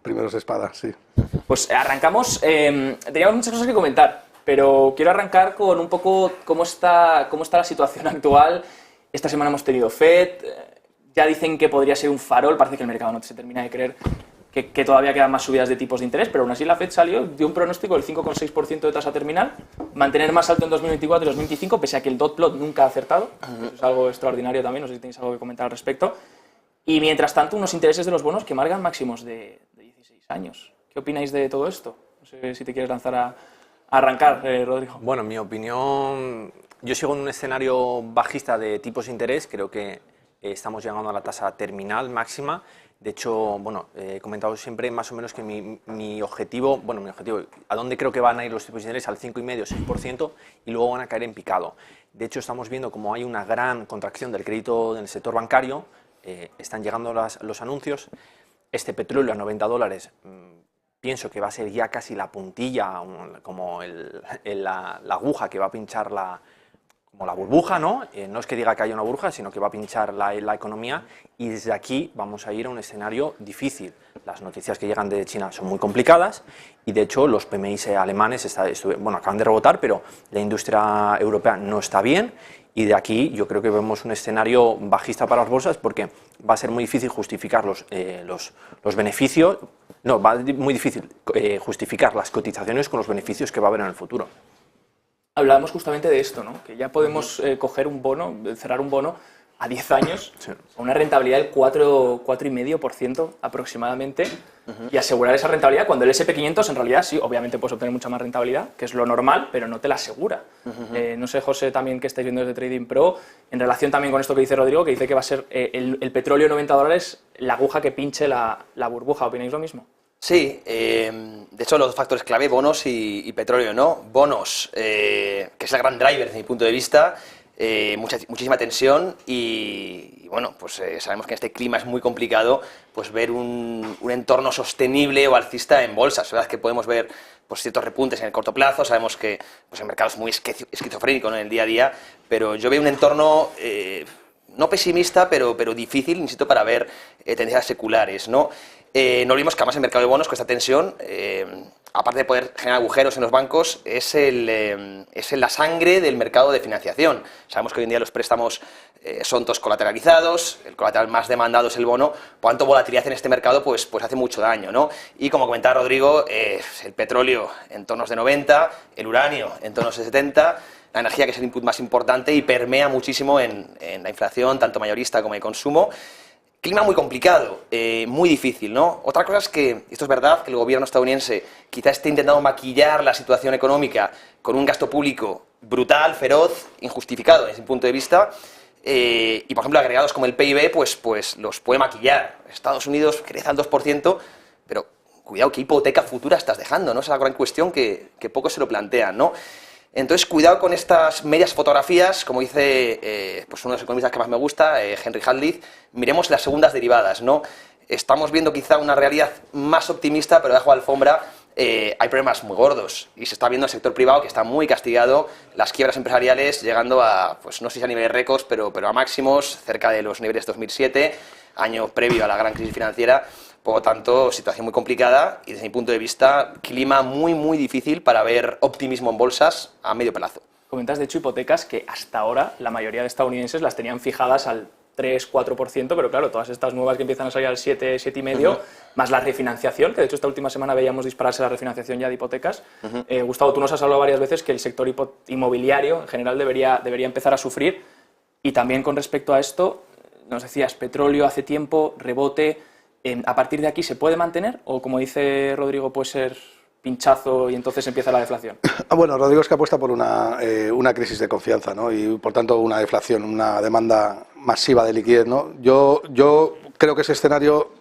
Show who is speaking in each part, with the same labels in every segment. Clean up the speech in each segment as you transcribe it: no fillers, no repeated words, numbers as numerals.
Speaker 1: primeros espadas, sí.
Speaker 2: Pues arrancamos. Teníamos muchas cosas que comentar, pero quiero arrancar con un poco cómo está la situación actual. Esta semana hemos tenido FED, ya dicen que podría ser un farol, parece que el mercado no se termina de creer que todavía quedan más subidas de tipos de interés, pero aún así la FED salió, dio un pronóstico del 5,6% de tasa terminal, mantener más alto en 2024 y 2025, pese a que el dot plot nunca ha acertado. Eso es algo extraordinario también, no sé si tenéis algo que comentar al respecto. Y mientras tanto, unos intereses de los bonos que marcan máximos de 16 años. ¿Qué opináis de todo esto? No sé si te quieres lanzar a arrancar, Rodrigo.
Speaker 3: Bueno, en mi opinión, yo sigo en un escenario bajista de tipos de interés, creo que estamos llegando a la tasa terminal máxima. De hecho, bueno, he comentado siempre más o menos que mi objetivo, a dónde creo que van a ir los tipos de interés, al 5,5-6%, y luego van a caer en picado. De hecho, estamos viendo como hay una gran contracción del crédito del sector bancario, están llegando los anuncios. Este petróleo a $90, pienso que va a ser ya casi la puntilla, como la aguja que va a pinchar como la burbuja, ¿no? No es que diga que haya una burbuja, sino que va a pinchar la economía, y desde aquí vamos a ir a un escenario difícil. Las noticias que llegan de China son muy complicadas y, de hecho, los PMI alemanes acaban de rebotar, pero la industria europea no está bien, y de aquí yo creo que vemos un escenario bajista para las bolsas, porque va a ser muy difícil justificar los beneficios, va a ser muy difícil justificar las cotizaciones con los beneficios que va a haber en el futuro.
Speaker 2: Hablábamos justamente de esto, ¿no? Que ya podemos coger un bono, cerrar un bono a 10 años, sí, a una rentabilidad del 4,5% aproximadamente, y asegurar esa rentabilidad cuando el SP500 en realidad sí, obviamente puedes obtener mucha más rentabilidad, que es lo normal, pero no te la asegura. No sé, José, también que estáis viendo desde Trading Pro, en relación también con esto que dice Rodrigo, que dice que va a ser el petróleo $90 la aguja que pinche la burbuja. ¿Opináis lo mismo?
Speaker 4: Sí, de hecho los dos factores clave, bonos y petróleo, ¿no? Bonos, que es el gran driver desde mi punto de vista, muchísima tensión y bueno, pues sabemos que en este clima es muy complicado pues ver un entorno sostenible o alcista en bolsas. Es verdad que podemos ver pues ciertos repuntes en el corto plazo, sabemos que pues, el mercado es muy esquizofrénico, ¿no?, en el día a día, pero yo veo un entorno no pesimista, pero difícil, insisto, para ver tendencias seculares, ¿no? No olvidemos que además el mercado de bonos con esta tensión, aparte de poder generar agujeros en los bancos, es la sangre del mercado de financiación. Sabemos que hoy en día los préstamos son todos colateralizados, el colateral más demandado es el bono, por tanto volatilidad en este mercado pues hace mucho daño, ¿no? Y como comentaba Rodrigo, el petróleo en tornos de 90, el uranio en tornos de 70, la energía, que es el input más importante y permea muchísimo en la inflación, tanto mayorista como de consumo. Clima muy complicado, muy difícil, ¿no? Otra cosa es que, esto es verdad, que el gobierno estadounidense quizá esté intentando maquillar la situación económica con un gasto público brutal, feroz, injustificado desde mi punto de vista, y por ejemplo agregados como el PIB, pues los puede maquillar. Estados Unidos crece al 2%, pero cuidado, ¿qué hipoteca futura estás dejando?, ¿no? Esa es la gran cuestión que pocos se lo plantean, ¿no? Entonces, cuidado con estas medias fotografías, como dice pues uno de los economistas que más me gusta, Henry Hadley, miremos las segundas derivadas, ¿no? Estamos viendo quizá una realidad más optimista, pero debajo de la alfombra hay problemas muy gordos y se está viendo el sector privado que está muy castigado, las quiebras empresariales llegando a, pues no sé si a niveles récords, pero a máximos, cerca de los niveles 2007, año previo a la gran crisis financiera. Por lo tanto, situación muy complicada y, desde mi punto de vista, clima muy difícil para ver optimismo en bolsas a medio plazo.
Speaker 2: Comentas, de hecho, hipotecas que hasta ahora la mayoría de estadounidenses las tenían fijadas al 3-4%, pero claro, todas estas nuevas que empiezan a salir al 7-7,5%, más la refinanciación, que de hecho esta última semana veíamos dispararse la refinanciación ya de hipotecas. Gustavo, tú nos has hablado varias veces que el sector inmobiliario en general debería empezar a sufrir, y también con respecto a esto, nos decías, petróleo hace tiempo, rebote. ¿A partir de aquí se puede mantener o, como dice Rodrigo, puede ser pinchazo y entonces empieza la deflación?
Speaker 1: Bueno, Rodrigo es que apuesta por una crisis de confianza, ¿no? Y por tanto una deflación, una demanda masiva de liquidez, ¿no? Yo creo que ese escenario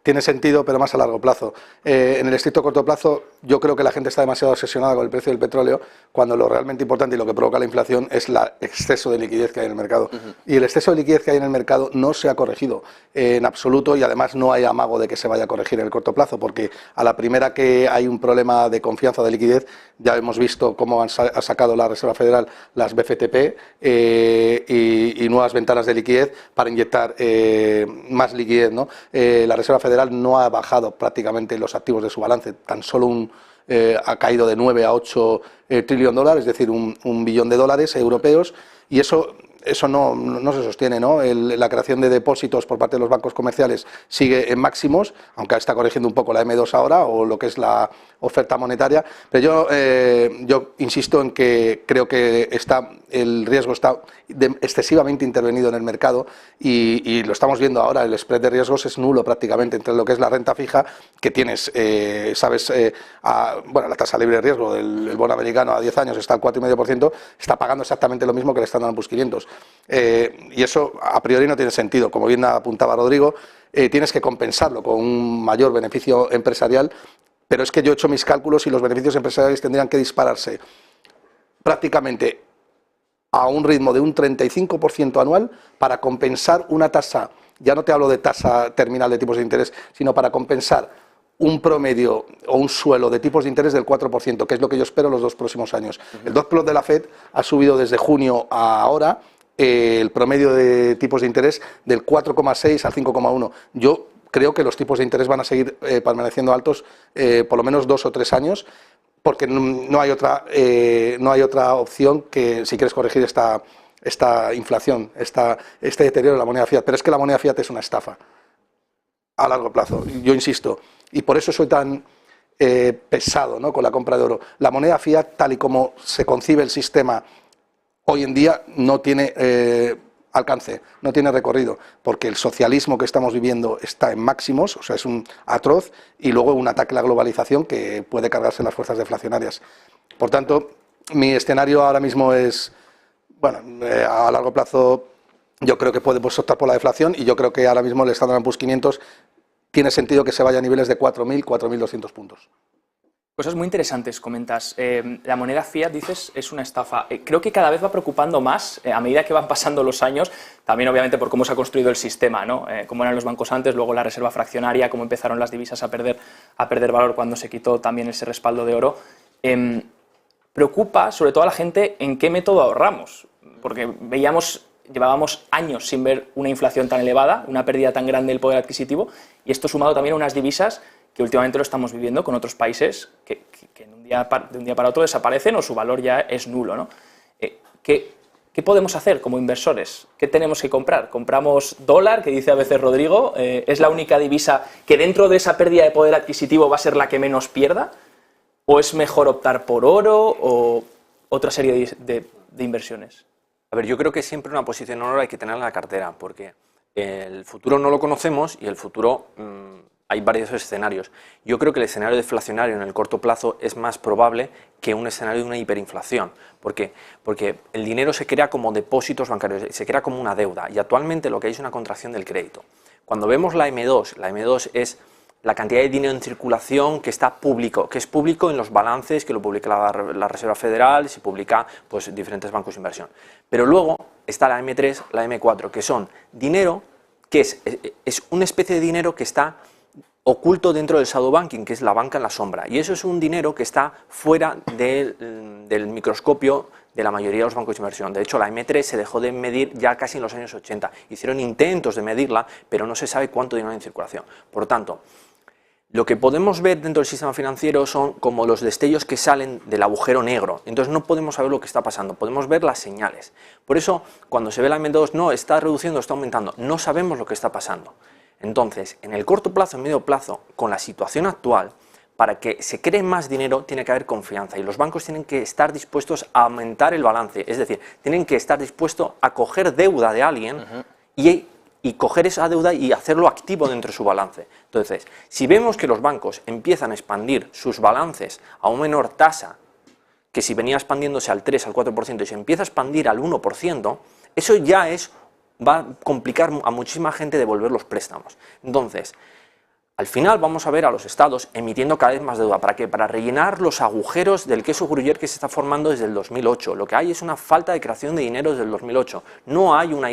Speaker 1: tiene sentido, pero más a largo plazo. En el estricto corto plazo, yo creo que la gente está demasiado obsesionada con el precio del petróleo, cuando lo realmente importante y lo que provoca la inflación es el exceso de liquidez que hay en el mercado. Y el exceso de liquidez que hay en el mercado no se ha corregido en absoluto, y además no hay amago de que se vaya a corregir en el corto plazo, porque a la primera que hay un problema de confianza, de liquidez, ya hemos visto cómo ha sacado la Reserva Federal las BFTP y nuevas ventanas de liquidez para inyectar más liquidez, ¿no? La Reserva Federal Federal no ha bajado prácticamente los activos de su balance, tan solo ha caído de 9 a 8 trillón dólares, es decir, un billón de dólares europeos, y eso no se sostiene, ¿no? La creación de depósitos por parte de los bancos comerciales sigue en máximos, aunque está corrigiendo un poco la M2 ahora, o lo que es la oferta monetaria, pero yo insisto en que creo que el riesgo está excesivamente intervenido en el mercado y lo estamos viendo ahora, el spread de riesgos es nulo prácticamente entre lo que es la renta fija, que tienes, la tasa libre de riesgo del bono americano a 10 años está al 4,5%, está pagando exactamente lo mismo que el Standard & Poor's 500. Y eso a priori no tiene sentido, como bien apuntaba Rodrigo, tienes que compensarlo con un mayor beneficio empresarial, pero es que yo he hecho mis cálculos y los beneficios empresariales tendrían que dispararse prácticamente a un ritmo de un 35% anual para compensar una tasa, ya no te hablo de tasa terminal de tipos de interés, sino para compensar un promedio o un suelo de tipos de interés del 4%, que es lo que yo espero los 2 próximos años. El dot plot de la FED ha subido desde junio a ahora el promedio de tipos de interés del 4,6 al 5,1. Yo creo que los tipos de interés van a seguir permaneciendo altos por lo menos 2 o 3 años, porque no hay otra opción que, si quieres corregir esta inflación, este deterioro de la moneda fiat. Pero es que la moneda fiat es una estafa a largo plazo, yo insisto, y por eso soy tan pesado, ¿no?, con la compra de oro. La moneda fiat, tal y como se concibe el sistema hoy en día, no tiene alcance, no tiene recorrido, porque el socialismo que estamos viviendo está en máximos, o sea, es un atroz, y luego un ataque a la globalización que puede cargarse las fuerzas deflacionarias. Por tanto, mi escenario ahora mismo es, a largo plazo yo creo que podemos optar por la deflación, y yo creo que ahora mismo el Standard & Poor's 500 tiene sentido que se vaya a niveles de 4.000, 4.200 puntos.
Speaker 2: Cosas muy interesantes comentas. La moneda fiat, dices, es una estafa. Creo que cada vez va preocupando más a medida que van pasando los años, también obviamente por cómo se ha construido el sistema, ¿no? Cómo eran los bancos antes, luego la reserva fraccionaria, cómo empezaron las divisas a perder valor cuando se quitó también ese respaldo de oro. Preocupa sobre todo a la gente en qué método ahorramos, porque llevábamos años sin ver una inflación tan elevada, una pérdida tan grande del poder adquisitivo, y esto sumado también a unas divisas que últimamente lo estamos viviendo con otros países que de un día para otro desaparecen o su valor ya es nulo, ¿no? ¿Qué podemos hacer como inversores? ¿Qué tenemos que comprar? ¿Compramos dólar, que dice a veces Rodrigo? ¿Es la única divisa que dentro de esa pérdida de poder adquisitivo va a ser la que menos pierda? ¿O es mejor optar por oro o otra serie de inversiones?
Speaker 3: A ver, yo creo que siempre una posición en oro hay que tenerla en la cartera, porque el futuro no lo conocemos y el futuro hay varios escenarios. Yo creo que el escenario deflacionario en el corto plazo es más probable que un escenario de una hiperinflación. ¿Por qué? Porque el dinero se crea como depósitos bancarios, se crea como una deuda, y actualmente lo que hay es una contracción del crédito. Cuando vemos la M2 es la cantidad de dinero en circulación que es público en los balances, que lo publica la Reserva Federal, se publica pues diferentes bancos de inversión. Pero luego está la M3, la M4, que son dinero que es una especie de dinero que está oculto dentro del shadow banking, que es la banca en la sombra, y eso es un dinero que está fuera del microscopio de la mayoría de los bancos de inversión. De hecho, la M3 se dejó de medir ya casi en los años 80. Hicieron intentos de medirla, pero no se sabe cuánto dinero hay en circulación. Por tanto, lo que podemos ver dentro del sistema financiero son como los destellos que salen del agujero negro. Entonces no podemos saber lo que está pasando, podemos ver las señales. Por eso, cuando se ve la M2, no, está reduciendo, está aumentando, no sabemos lo que está pasando. Entonces, en el corto plazo, en medio plazo, con la situación actual, para que se cree más dinero tiene que haber confianza, y los bancos tienen que estar dispuestos a aumentar el balance, es decir, tienen que estar dispuestos a coger deuda de alguien y coger esa deuda y hacerlo activo dentro de su balance. Entonces, si vemos que los bancos empiezan a expandir sus balances a una menor tasa, que si venía expandiéndose al 3, al 4%, y se empieza a expandir al 1%, eso ya va a complicar a muchísima gente devolver los préstamos. Entonces, al final vamos a ver a los estados emitiendo cada vez más deuda. ¿Para qué? Para rellenar los agujeros del queso gruyère que se está formando desde el 2008. Lo que hay es una falta de creación de dinero desde el 2008. No hay una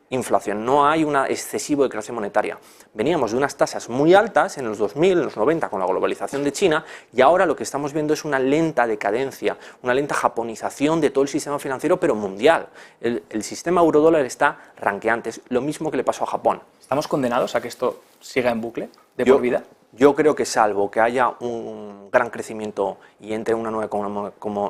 Speaker 3: inflación, no hay un excesivo de creación monetaria. Veníamos de unas tasas muy altas en los 2000, en los 90 con la globalización de China, y ahora lo que estamos viendo es una lenta decadencia, una lenta japonización de todo el sistema financiero, pero mundial. El sistema eurodólar está ranqueante, es lo mismo que le pasó a Japón.
Speaker 2: ¿Estamos condenados a que esto siga en bucle de por vida?
Speaker 3: Yo creo que salvo que haya un gran crecimiento y entre una nueva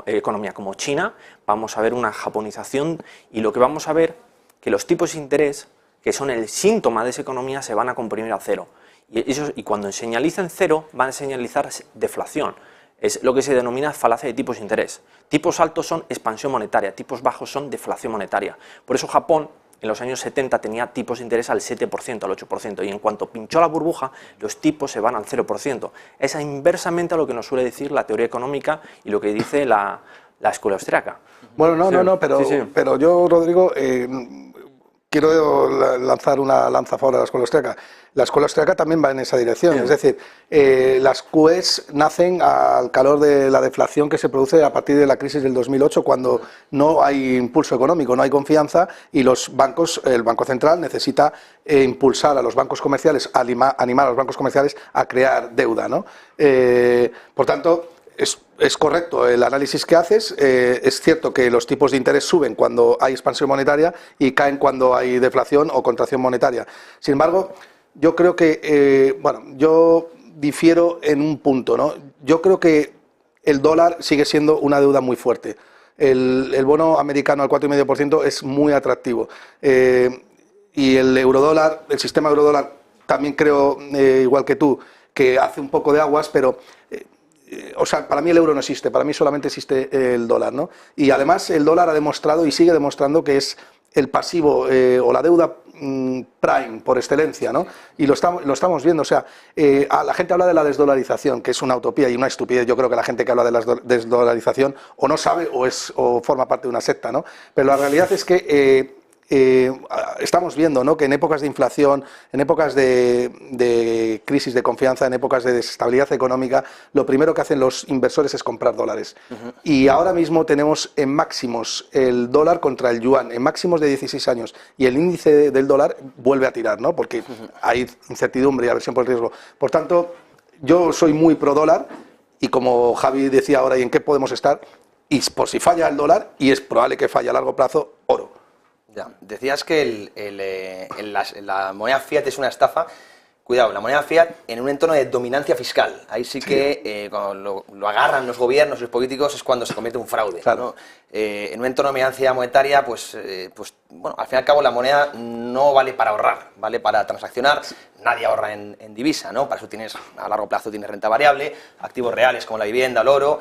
Speaker 3: economía como China, vamos a ver una japonización, y lo que vamos a ver que los tipos de interés, que son el síntoma de esa economía, se van a comprimir a cero. Y cuando señalicen cero, van a señalizar deflación. Es lo que se denomina falacia de tipos de interés. Tipos altos son expansión monetaria, tipos bajos son deflación monetaria. Por eso Japón, en los años 70, tenía tipos de interés al 7%, al 8%, y en cuanto pinchó la burbuja, los tipos se van al 0%. Es inversamente a lo que nos suele decir la teoría económica y lo que dice la escuela austríaca.
Speaker 1: Bueno, pero yo, Rodrigo, quiero lanzar una lanza a favor de la escuela austríaca. La escuela austríaca también va en esa dirección, es decir, las QEs nacen al calor de la deflación que se produce a partir de la crisis del 2008, cuando no hay impulso económico, no hay confianza, y los bancos, el Banco Central necesita impulsar a los bancos comerciales, animar a los bancos comerciales a crear deuda, ¿no? Por tanto, es correcto el análisis que haces. Es cierto que los tipos de interés suben cuando hay expansión monetaria y caen cuando hay deflación o contracción monetaria. Sin embargo, yo creo que, yo difiero en un punto, ¿no? Yo creo que el dólar sigue siendo una deuda muy fuerte. El bono americano al 4,5% es muy atractivo. Y el eurodólar, el sistema eurodólar, también creo, igual que tú, que hace un poco de aguas, pero... para mí el euro no existe, para mí solamente existe el dólar, ¿no? Y además el dólar ha demostrado y sigue demostrando que es el pasivo o la deuda prime por excelencia, ¿no? Y lo estamos viendo. O sea, la gente habla de la desdolarización, que es una utopía y una estupidez. Yo creo que la gente que habla de la desdolarización o no sabe o forma parte de una secta, ¿no? Pero la realidad es que estamos viendo, ¿no?, que en épocas de inflación, en épocas de crisis de confianza, en épocas de desestabilidad económica, lo primero que hacen los inversores es comprar dólares. Y ahora mismo tenemos en máximos el dólar contra el yuan, en máximos de 16 años, y el índice del dólar vuelve a tirar, ¿no?, porque hay incertidumbre y aversión por el riesgo. Por tanto, yo soy muy pro dólar, y como Javi decía ahora, ¿y en qué podemos estar? Y por si falla el dólar, y es probable que falle a largo plazo, oro.
Speaker 4: Ya. Decías que la moneda fiat es una estafa. Cuidado, la moneda fiat en un entorno de dominancia fiscal. Ahí sí que cuando lo agarran los gobiernos, los políticos, es cuando se convierte en un fraude, claro, ¿no? En un entorno de dominancia monetaria, pues bueno, al fin y al cabo la moneda no vale para ahorrar, vale para transaccionar. Nadie ahorra en divisa, ¿no? Para eso tienes, a largo plazo tienes renta variable, activos reales como la vivienda, el oro,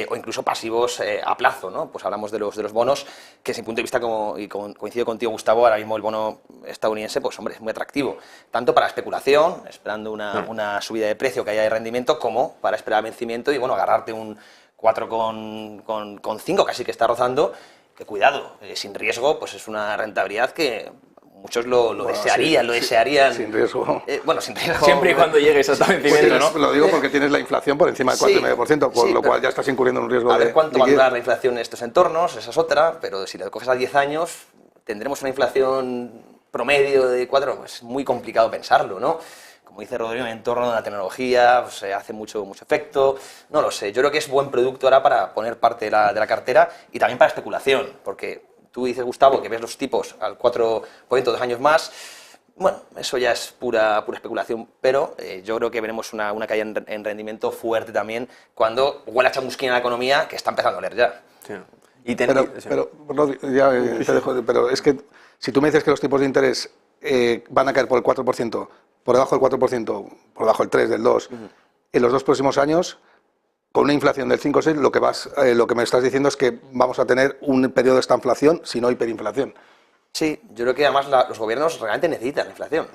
Speaker 4: o incluso pasivos a plazo, ¿no? Pues hablamos de los bonos, que desde mi punto de vista, coincido contigo, Gustavo, ahora mismo el bono estadounidense, pues hombre, es muy atractivo, tanto para especulación, esperando una subida de precio que haya de rendimiento, como para esperar vencimiento y, bueno, agarrarte un 4,5, casi que está rozando, que cuidado, sin riesgo, pues es una rentabilidad que... Muchos lo desearían, lo desearían.
Speaker 1: Sin riesgo.
Speaker 4: Bueno, sin riesgo.
Speaker 2: Siempre y cuando llegues hasta vencimiento, ¿no?
Speaker 1: Lo digo porque tienes la inflación por encima del 4,5%, por lo cual ya estás incurriendo en un riesgo de...
Speaker 4: A ver cuánto va a durar la inflación en estos entornos, esa es otra, pero si lo coges a 10 años, tendremos una inflación promedio de 4, pues es muy complicado pensarlo, ¿no? Como dice Rodrigo, en el entorno de la tecnología pues, hace mucho efecto, no lo sé. Yo creo que es buen producto ahora para poner parte de la cartera y también para especulación, porque... Tú dices, Gustavo, que ves los tipos al 4% 2 años más. Bueno, eso ya es pura especulación, pero yo creo que veremos una caída en rendimiento fuerte también cuando huele a chamusquina en la economía, que está empezando a oler ya. Sí.
Speaker 1: Pero es que si tú me dices que los tipos de interés van a caer por el 4%, por debajo del 4%, por debajo del 3%, del 2%, en los 2 próximos años... Con una inflación del 5 o 6, lo que me estás diciendo es que vamos a tener un periodo de esta inflación, si no hiperinflación.
Speaker 4: Sí, yo creo que además los gobiernos realmente necesitan la inflación.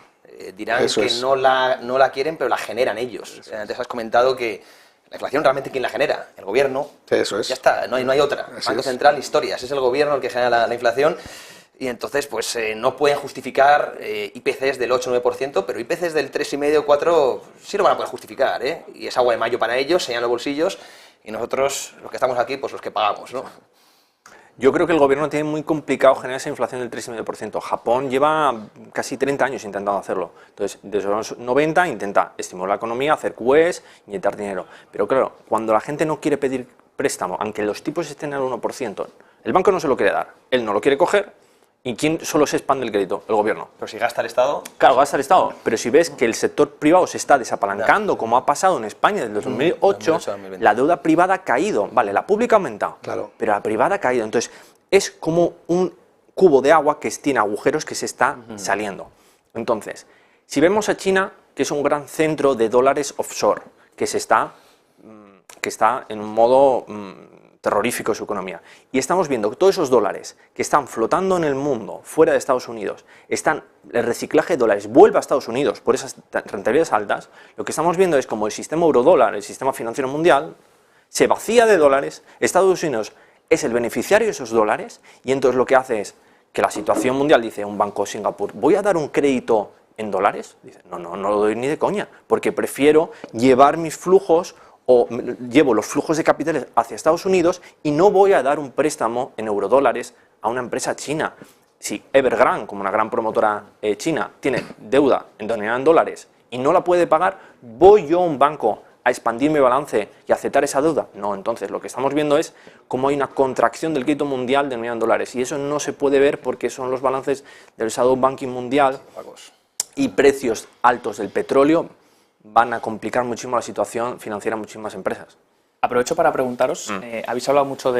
Speaker 4: Dirán que no la quieren, pero la generan ellos. Antes has comentado que la inflación realmente ¿quién la genera? El gobierno.
Speaker 1: Eso es.
Speaker 4: Ya está, no hay otra. Banco Central, historias. Es el gobierno el que genera la inflación. Y entonces, pues no pueden justificar IPCs del 8-9%, pero IPCs del 3,5-4% sí lo van a poder justificar, ¿eh? Y es agua de mayo para ellos, se llenan los bolsillos, y nosotros, los que estamos aquí, pues los que pagamos, ¿no?
Speaker 3: Yo creo que el gobierno tiene muy complicado generar esa inflación del 3,5%. Japón lleva casi 30 años intentando hacerlo. Entonces, desde los 90 intenta estimular la economía, hacer QEs, inyectar dinero. Pero claro, cuando la gente no quiere pedir préstamo, aunque los tipos estén al 1%, el banco no se lo quiere dar, él no lo quiere coger. ¿Y quién solo se expande el crédito? El gobierno.
Speaker 4: Pero si gasta el Estado...
Speaker 3: Claro, gasta el Estado. Pero si ves que el sector privado se está desapalancando, como ha pasado en España desde 2008,
Speaker 4: 2020.
Speaker 3: la deuda privada ha caído. Vale, la pública ha aumentado,
Speaker 1: Claro.
Speaker 3: pero la privada ha caído. Entonces, es como un cubo de agua que tiene agujeros que se está saliendo. Entonces, si vemos a China, que es un gran centro de dólares offshore, que está en un modo terrorífico su economía. Y estamos viendo que todos esos dólares que están flotando en el mundo, fuera de Estados Unidos, el reciclaje de dólares vuelve a Estados Unidos por esas rentabilidades altas. Lo que estamos viendo es como el sistema eurodólar, el sistema financiero mundial, se vacía de dólares, Estados Unidos es el beneficiario de esos dólares, y entonces lo que hace es que la situación mundial dice, un banco de Singapur, ¿voy a dar un crédito en dólares? Dice, no lo doy ni de coña, porque prefiero llevar mis flujos o llevo los flujos de capitales hacia Estados Unidos y no voy a dar un préstamo en eurodólares a una empresa china. Si Evergrande, como una gran promotora china, tiene deuda denominada en dólares y no la puede pagar, ¿voy yo a un banco a expandir mi balance y aceptar esa deuda? No, entonces lo que estamos viendo es cómo hay una contracción del crédito mundial denominado en dólares, y eso no se puede ver porque son los balances del Shadow Banking mundial y precios altos del petróleo van a complicar muchísimo la situación financiera de muchísimas empresas.
Speaker 2: Aprovecho para preguntaros, habéis hablado mucho de